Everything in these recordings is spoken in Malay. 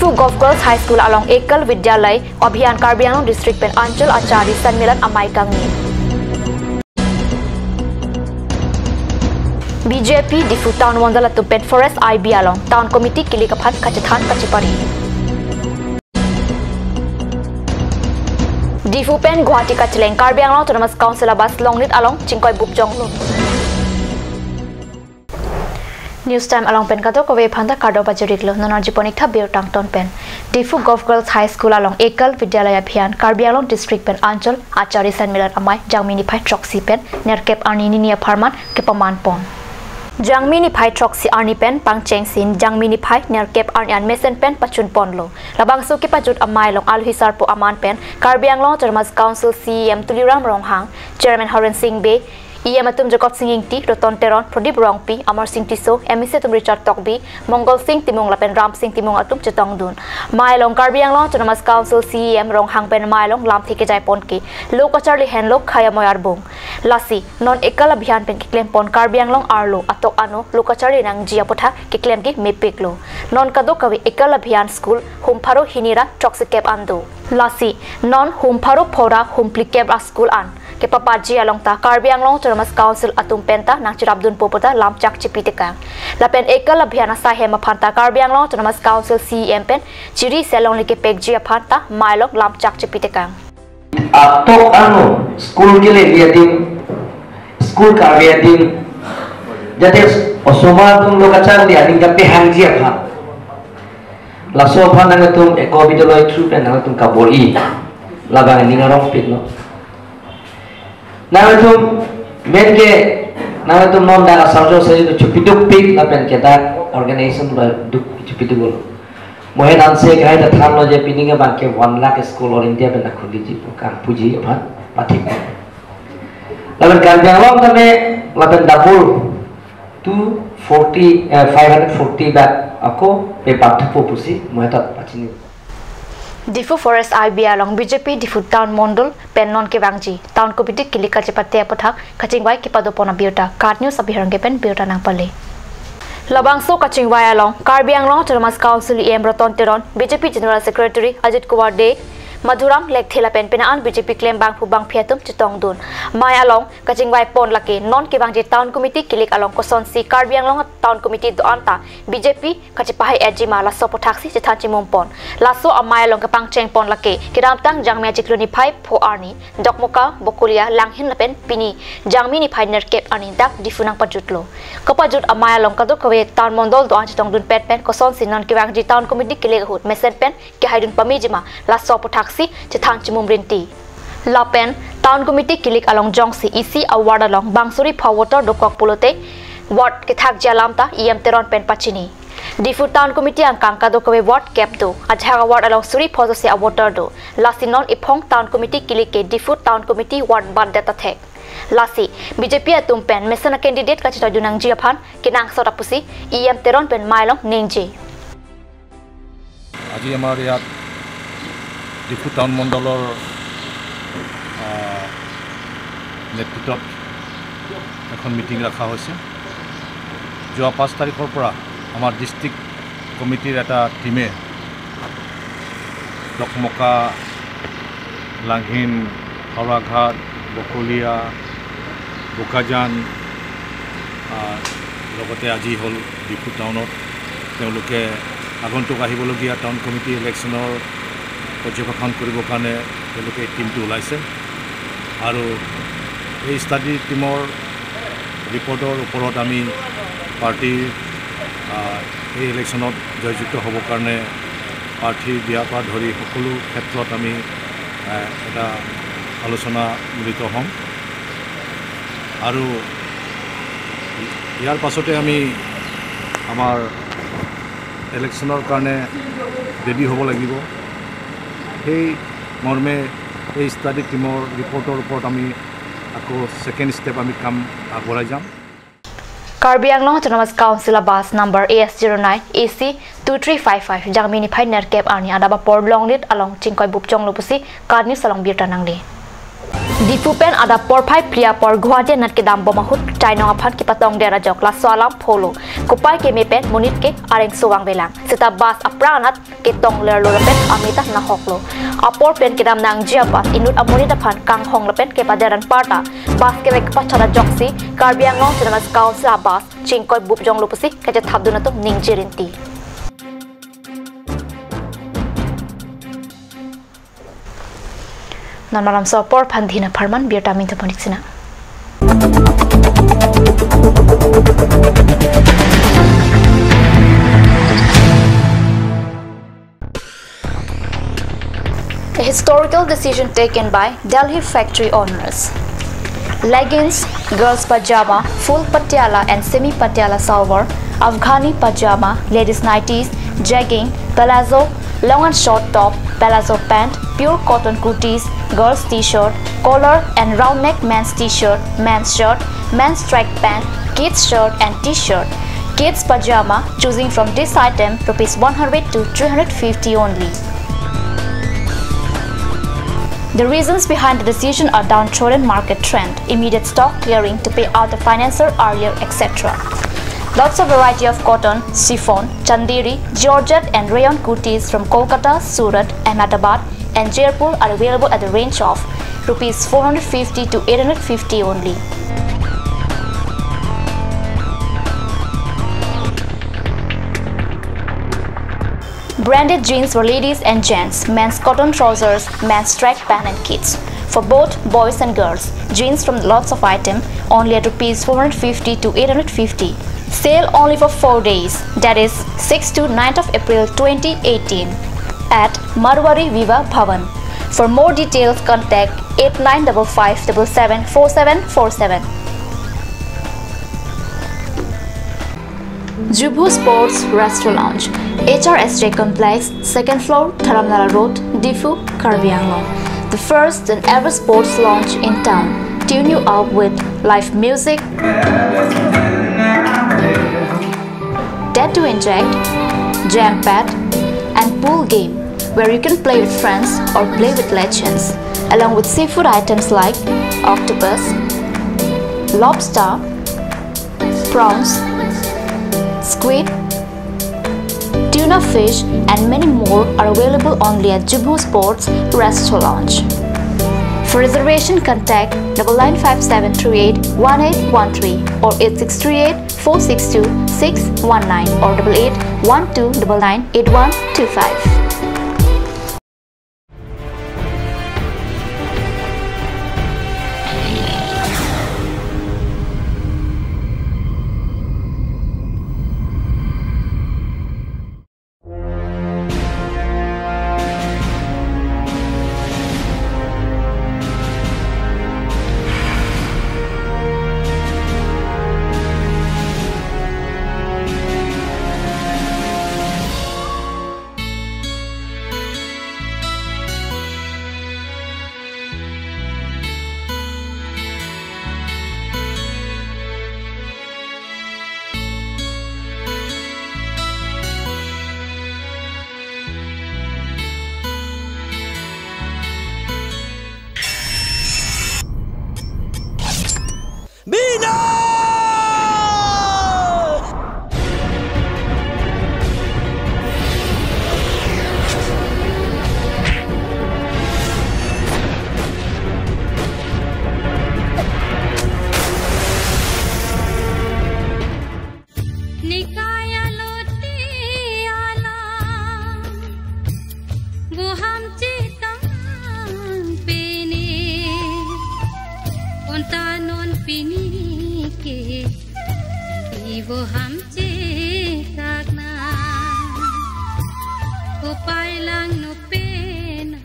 Difu Golf Girls High School along Ekal Vidyalay Abhiyan Karbi Anglong District pen Anchal Achari Sanmilan Amai Kangni. BJP Difu Town Wandala to Pen Forest IB along Town Committee Kilikapan Kachathan Kachipari. Difu Pen Guwahati Kacheleng Karbi Anglong Autonomous Council Abas Longnit along Chingkoi Bukjong. News time along pen kato kowe phanda kardo bajuriklo nonarji ponikha beer tangton pen Difu Golf Girls High School along Ekal Vidyalay Abhiyan Karbi Anglong District pen Anchal Achari Sanmilan Amai Jangmini Phai Troxy pen Nerkep Arni Nia Pharman Kepaman Pon Jangmini Phai Troxy Arni pen Pangcheng Sin Jangmini Phai Nerkep Arni Mesen pen Pachun Ponlo Labangso ki Pajut Amai long Alhisar po Aman pen Karbi Anglong Autonomous Council CEM Tuliram Ronghang Chairman Horen Singh Be Iamatum Jacob Singh Ti, Roton Teron, Pradip Rongpi, Amar Singh Tiso, Emisetum Richard Tokbi, Mongol Singh Timong Lapen Ram Singh Timong Atum Chetong Dun. Mailong Karbi Anglong Autonomous Council CEM Rong Hang Pen Mailong Lam Thike Jai Ponki, Loka Charlie Henlok Khaya Moyarbong. Lasi, non Ekal Abhiyan Pen Kiklem Pon Karbi Anglong Arlo, Atok Ano, Loka Charlie Nang Jiapotha, Kiklem Ki Mepiklo. Non Kadokawi Ekal Abhiyan School, Humparo Hinira, Troxicap Ando. Lasi, non Humparo Pora, Humplicab School An. Kepapaji along ta Karbi Anglong Autonomous Council atum penta nang Chirabdun Popota lamchak chipitika. Lapen Ekal Abhiyan sa hema phanta Karbi Anglong Autonomous Council CEM pen chiri selong like pekji phanta mailok lamchak chipitika. Atok ano school ke liye din school Karbi din jate osoma tum lok achar dia din kape hangji apha. Laso phan nang tum eko bidyalay through pen nang tum kabori lagang ningarong pit no. Namatum menke namatum non daga sarjo se chupiduk pik lapen kita organization ba duk chupiduk mohen anse gai ta thamlo je pininga banke 1 lakh school or India ben khuli ji kan puji aphan pathik lapen Karbi Anglong tame lapen double 240 540 bat ako pe pathupo pusi mohetat pachini Difu Forest IB along BJP Difu Town Mondol pen non ke bangji Town Committee Kilika Chipate Apothak Kachingwai Kipadopona Biota Card News Abhirange pen Biota nang pale Labangso Kachingwai along Karbi Anglong Autonomous Council EM Roton Teron BJP General Secretary Ajit Kumar De Madhuram Lek Thela pen penaan BJP claim bang phubang phiatum chitong dun mai along Kachingwai pon lake non ke bangji Town Committee Kilik along Koson si Karbi Anglong Town Committee do anta BJP kachipai ejima la sopotaksi chithanchi mumpon laso amai along kapang cheng pon lake kiram tang jangmia chikluni phai pho arni dokmoka bokulia langhin lapen pini jangmi ni phai nerkep ani dak difunang pajutlo kapajut amai along kadok kawe Town Mondol do anchitong dun pen Koson si non ke bangji Town Committee Kilik hut mesen pen ke haidun pamijima la sopotaksi Chithan Chimumrinti. Lapen Town Committee Kilik along Jongsi EC Award along Bangsuri Powater Dokok Pulote Ward Kithak Jalamta EM Teron Pen Pachini. Difu Town Committee ang Kangka Dokawe Ward Cap do Ajhag Award along Suri Pozose Awater do Lasinon Ipong Town Committee Kilike Difu Town Committee Ward Bandeta Thek. Lasi BJP atum pen mesana candidate kachita dunang jiaphan kinang sotapusi EM Teron pen Mailong Ningji. Aji amar yat Difu Town Mondolor নেতৃত্বত এখন মিটিং ৰাখা হৈছে যোৱা 5 তাৰিখৰ পৰা আমাৰ ডিস্ট্ৰিক্ট কমিটিৰ এটা টিমে দকমকা লাংহিন হৰাঘাট বকলিয়া বোকাজান লগতে আজি হ'ল ডিফু টাউনত তেওঁলোকে আগন্তুক আহিবলগীয়া টাউন কমিটি ইলেকশ্যনৰ পৰ্যবেক্ষণ কৰিবৰ কাৰণে তেওঁলোকে টিমটো ওলাইছে আৰু এই ষ্টাডি টিমৰ ৰিপৰ্টৰ ওপৰত আমি পাৰ্টিৰ এই ইলেকশ্যনত জয়যুক্ত হ'বৰ কাৰণে প্ৰাৰ্থীৰ দিয়াৰ পৰা ধৰি সকলো ক্ষেত্ৰত আমি এটা আলোচনা মিলিত হ'ম আৰু ইয়াৰ পাছতে আমি আমাৰ ইলেকশ্যনৰ কাৰণে ৰেডি হ'ব লাগিব সেই মৰ্মে এই ষ্টাডি টিমৰ ৰিপৰ্টৰ ওপৰত আমি আকৌ সেকেন্ড ষ্টেপ আমি কাম আগবঢ়াই যাম Karbi Anglong Autonomous Council bus number AS09 AC 2355 Jangmini Phai Nerkep Arni Adaba Port Longnit along Chingkoi Bupchong Lopusi Card News along Birtanangli Difupen ada porpai pria por Guardia nat ke dam bomahut China aphan ki patong dera jok la swalam pholo kupai ke mepen munit ke areng suwang belang seta bas apranat ke tong ler lo pen amita na hoklo apor pen ke dam nang jia bas inut amonita phan kang hong pen ke padaran parta bas ke lek pachara joksi karbiangong senamas kau sa bas chingkoi bup jong lupusi ke thabduna to ningjirinti nan malam sopor pandhina pharman biota min thaponik sina A historical decision taken by Delhi factory owners. Leggings, girls pajama, full patiala and semi patiala salwar, Afghani pajama, ladies nighties, jegging, palazzo, long and short top, palazzo pant, pure cotton kurtis, girls t-shirt, collar and round neck men's t-shirt, men's shirt, men's track pant, kids shirt and t-shirt, kids pajama, choosing from this item rupees 100 to 350 only. The reasons behind the decision are downtrodden market trend, immediate stock clearing to pay out the financer earlier, etc. Lots of variety of cotton, chiffon, chanderi, georgette and rayon kurtis from Kolkata, Surat, Ahmedabad and Jaipur are available at the range of rupees 450 to 850 only. Branded jeans for ladies and gents, men's cotton trousers, men's track pant and kids. For both boys and girls, jeans from lots of item only at rupees 450 to 850. Sale only for 4 days, that is 6 to 9th of April 2018 at Marwari Viva Bhavan. For more details, contact 8955774747. Jubu Sports Restaurant, HRSJ Complex, 2nd floor, Dharamnala Road, Difu, Karbi Anglong. The first and ever sports lounge in town. Tune you up with live music, Dead to Inject, Jam Pad, and pool game, where you can play with friends or play with legends, along with seafood items like octopus, lobster, prawns, squid, tuna fish and many more are available only at Jubu Sports Restaurant. For reservation, contact 9957381813 or 8638462619 or 8812998125. वो हमचे कागना वो पाइlang no pena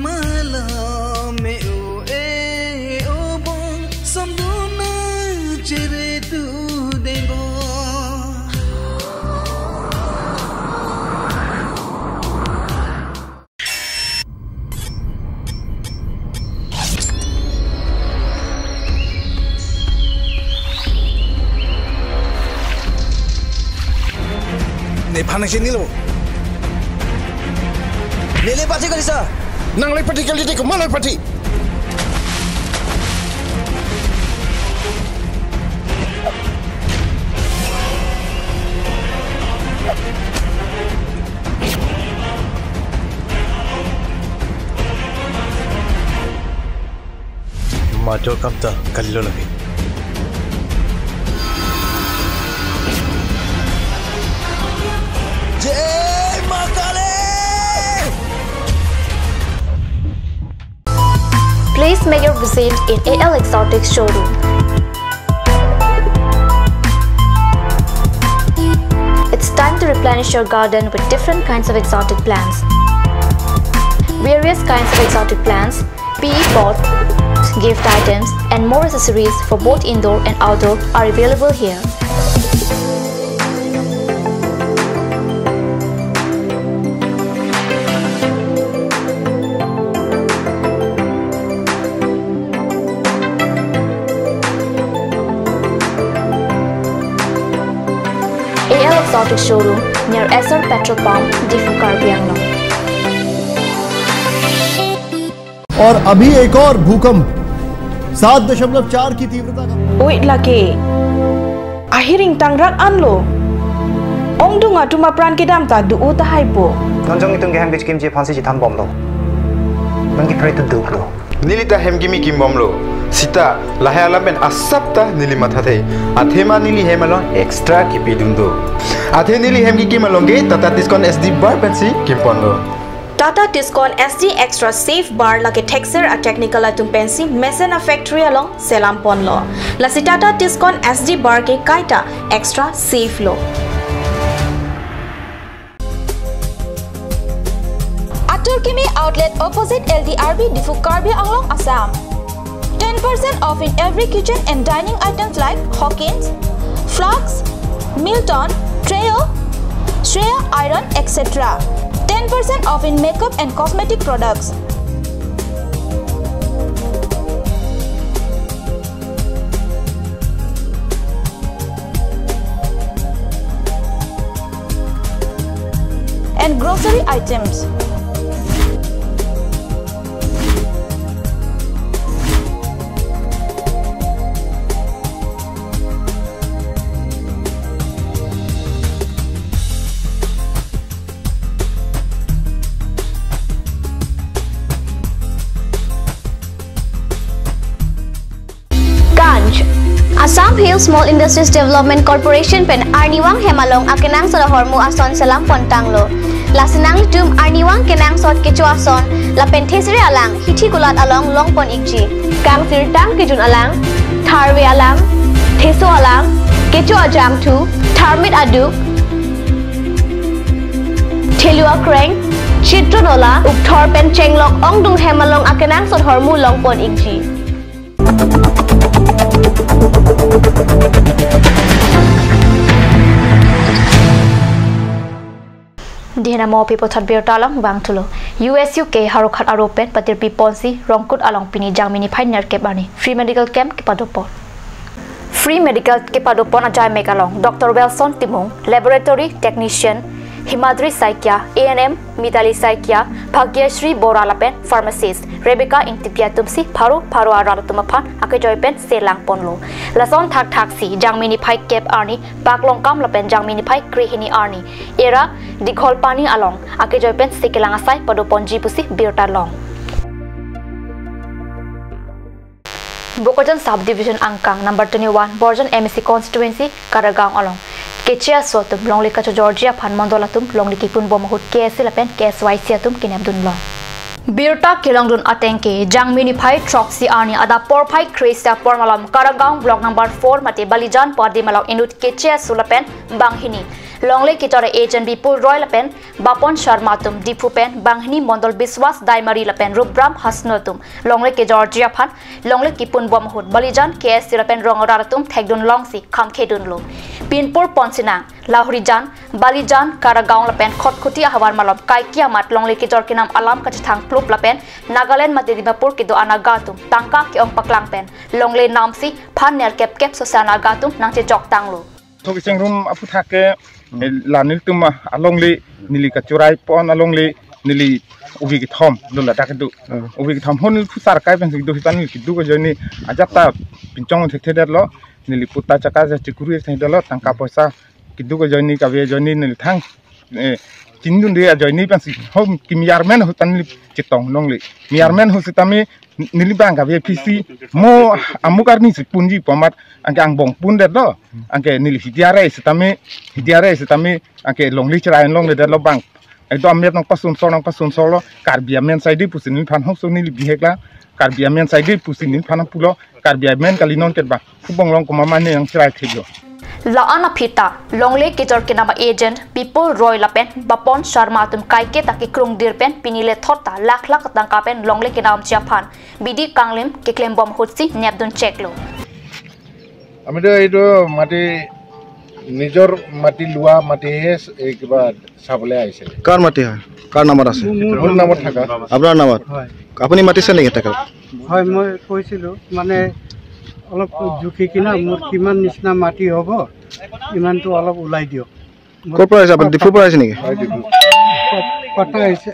Mala me o e o bon samduna chire ne phanak se nilo nele party kali sa nang lai party kali de ko malai party mato kamta kallo lagi Jai Makale! Please make your visit in AL Exotics showroom. It's time to replenish your garden with different kinds of exotic plants. Various kinds of exotic plants, PE pot, gift items, and more accessories for both indoor and outdoor are available here. AL Exotic Showroom near Esser Petrol Pump, Diffu Karbi Anglong. और अभी एक और भूकंप 7.4 की तीव्रता का Wait lagi. Ahiring tangrak anlo. Ong dunga tuma pran kedam ta du uta haipo. Nonjong itong gehang bitch kim je phansi jitan bom lo. Nangki pray to duk lo. Nilita hemgimi kim bom lo. Sita lahaya lamen asapta nili mathate. Athema nili hemalo extra kipidundo. Athe nili hemgi kimalonge Tata Tiscon SD bar pensi kimpon lo. Tata Tiscon SD Extra Safe Bar lagi texture a technical atum pensi Mesena Factory along Selampon lo. Lasi Tata Tiscon SD Bar ke kaita extra safe lo. Atur Kimi outlet opposite LDRB Diffu Karbi Anglong Assam. 10% off in every kitchen and dining items like Hawkins, Flux, Milton, Trail, Shreya Iron, etc. 10% off in makeup and cosmetic products. And grocery items. Assam Hill Small Industries Development Corporation pen Arniwang Hemalong akenang sa hormu ason salam pontanglo. Lasinang tum Arniwang kenang sot kecu ason la penthesri alang hithi kulat along longpon ikji. Kang sirtang kejun alang, tharwe alang, theso alang, kecu ajam tu, tharmit aduk, thelua kreng, chitronola, ukthor pen chenglok ongdung Hemalong akenang sot hormu longpon ikji. Dihna mo pipo thot bertalang bang thulo USU ke harokhat aropen patir piponsi rongkut along pini jangmini phainer ke bani free medical camp ke padopon free medical ke padopon ajai mekalong Dr. Wilson Timung laboratory technician Himadri Saikya ANM Mitali Saikya Bhagyashri Boralapen pharmacist Rebecca Intipia Tumsi Paru Aratumaphan Akejoypen Selang Ponlo Lason Thak Taksi Jangmini Pai Kep Arni Baklongkam Lapen Jangmini Pai Krihini Arni Era Dikholpani Along Akejoypen Sekilangasai Padopon Jipusi Birta Long Bokojan Subdivision Angkang number 21 Borjan MSC Constituency Karagaon Along Kechia sotum longli kacho Georgia phan mandolatum longli kipun bomahut KSC lapen KSYC atum kinabdun long Birta kilongdun atengke jangmini phai troxy arni ada por phai krista pormalam Karagaon block number 4 mate Balijan Pardimalau inut Kechia sulapen banghini Longle kitore agent Bipul Roy lapen Bapon Sharma tum Dipupen Banghini Mondol Biswas Daimari lapen Rubram Hasnotum Longle ke Georgia phan Longle kipun bomahut Balijan KSC lapen Rongaratum Thegdun Longsi Khamkhedun lo Pinpur Ponsinang Lahurijan Balijan Karagaon lapen Khotkhuti Hawar malom Kaikia mat Longle ke Jorkinam Alam kachithang Plup lapen Nagaland Madidimapur ke do Anagatum Tangka ke ong paklang pen Longle namsi phan ner kep kep sosana gatum nangche jok tanglo Thogiseng room aputhake lanil tuma alongli nili kacurai pon alongli nili ubi githom dula takdu ubi githom hon pusar kai pen du hitan ki du joni ajata pincong thek lo nili puta chaka ja chikuri thedalo tangka poisa ki du joni ka be joni nili thang chindun dia joni pen hom kimyarmen hutan chitong nongli miarmen husitami nili bang ka be pc mo amukarni punji pamat angke ang bong pun det lo angke nili hidiare sitami angke longli chrain long le det lo bang ekdo amet nang pasun solo karbiamen saidi pusin phan hok so nili bihekla karbiamen saidi pusin phan pulo karbiamen kalinon ket ba kubong long komama ne ang chrai thiglo la ana phita longle kijor kinama agent people roy lapen bapon sharma tum kaike taki krung dirpen pinile thota lakh tangka pen longle kinam chiaphan bidi kanglim keklem bom hutsi nepdun cheklo আমি এইটো মাটি নিজৰ মাটি লোৱা মাটিহে কিবা চাবলৈ আহিছিল কাৰ মাটি হয় কাৰ নামত আছে মোৰ নামত থাকা আপোনাৰ নামত হয় আপুনি মাতিছে নেকি তাক হয় মই কৈছিলো মানে অলপ জুখি কিনা মোৰ কিমান নিচিনা মাটি হ'ব ইমানটো অলপ উলাই দিও ক'ৰ পৰা আহিছে আপুনি ডিফুৰ পৰা আহিছে নেকি পটা আহিছে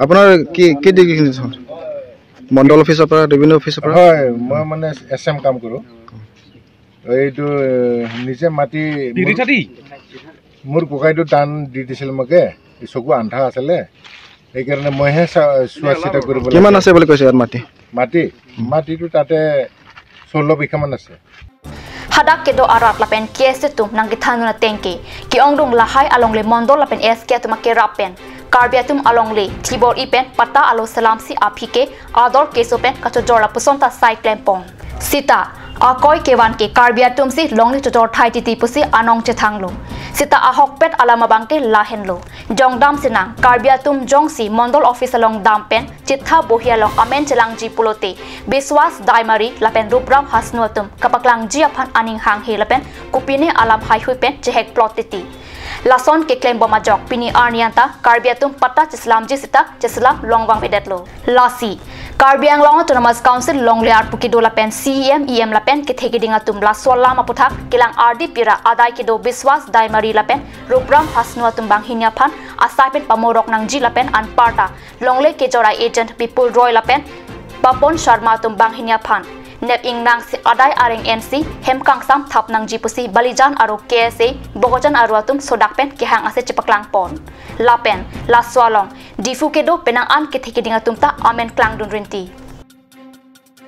আপোনাৰ কি ডিগ্ৰী আছে মণ্ডল অফিচৰ পৰা ৰেভিনিউ অফিচৰ পৰা হয় মই মানে এসএম কাম কৰো এইটো নিজে মাটি মোৰ কোকাইটো দান দি দিছিল মকে চকু আন্ধা আছিলে এই কাৰণে মইহে চোৱা চিতা কৰিব লাগে কিমান আছে বুলি কৈছে ইয়াত মাটিটো তাতে 16 বিঘা মান আছে hadak kedo arat lapen kese tum nang githanu na tengke ki ongrung lahai alongle mondol lapen eske tuma ke rapen karbiatum alongle tibor ipen pata alo salamsi aphike ador kesopen kacho jorla pusonta cyclem pon sita akoi kewan ke karbiatum si longli chor thai titi pusi anong che thanglo sita ahok pet alama bangke lahenlo jongdam sinang karbiatum jongsi mondol office along dampen chitha bohialong amen chelangji pulote biswas daimari lapen rupram hasnuatum kapaklang ji aphan aning hang he lapen kupine alam hai huipen chehek plot titi lason ke claim boma jok pini arnianta karbiatum pata chislamji sita chislam longwang vedetlo lasi Karbiang long autonomous council long liar pukido lapen CEM EM lapen ke thegidinga tumla sola maputhak kilang RD pira adai kido biswas daimari lapen rupram hasnua tumbang hinya phan asaipen pamorok nang ji lapen an parta longle ke jora agent people roy lapen bapon sharma tumbang hinya phan nep ing nang si adai aring NC hemkang sam thap nang ji pusi balijan aro KSA bogojan aro atum sodakpen ke hang ase chepaklang pon lapen la swalong difu kedo penang an ke thikidinga tumta amen klang dun rinti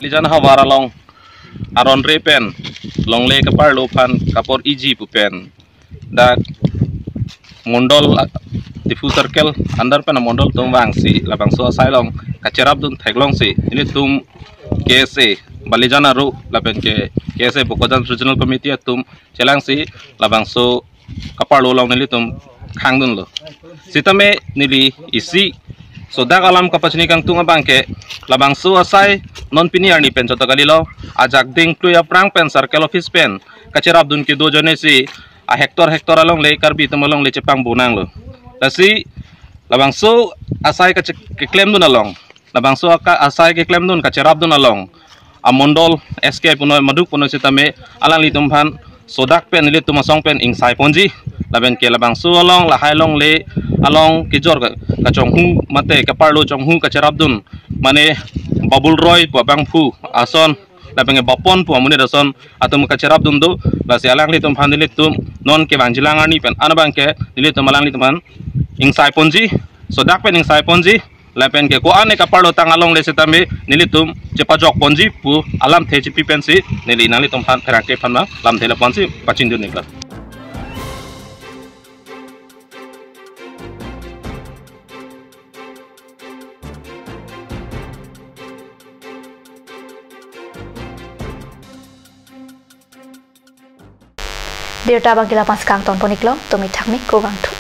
lijan hawara long aron repen longle kapar lopan kapor iji pupen dak mondol difu circle under pen mondol tumwang si labang so sailong kacerap dun theglong si ini tum KSA Balijana ru lapen ke KSA Bokojan Regional Committee tum chelang si labang so kapar long nili tum khang dun lo sitame nili isi sodak alam kapachni kang tunga bangke labang so asai non piniar ni pen jota galilo ajak ding tuya prang pen circle office pen kacerap dun ki do jone si a hector along le karbi tumalong le chepang bunang lo lasi labang so asai ka claim dun along labang so asai ke claim dun kacerap dun along amondol SK puno maduk puno sitame alang li tumphan sodak pen nili tumasong pen ingsai ponji laben ke labang su along la hailong le along kijor ka chonghu mate ka parlo chonghu ka charabdun mane babul roy pu bang phu ason labeng bapon pu amune rason atum ka charabdun do la se alang li tumphan nili tum non ke banjilang ani pen anabang ke nili tumalang li tumphan ingsai ponji sodak pen ingsai ponji lapen ke ko ane ka parlo tangalong le sitame nili tum chepajok ponji pu alam theji pipensi nili nali tum phan therake phanma lam thela ponji pachin dun nikla Dirta bangkila pas kang ton poniklo tomi thakmi ko bang thu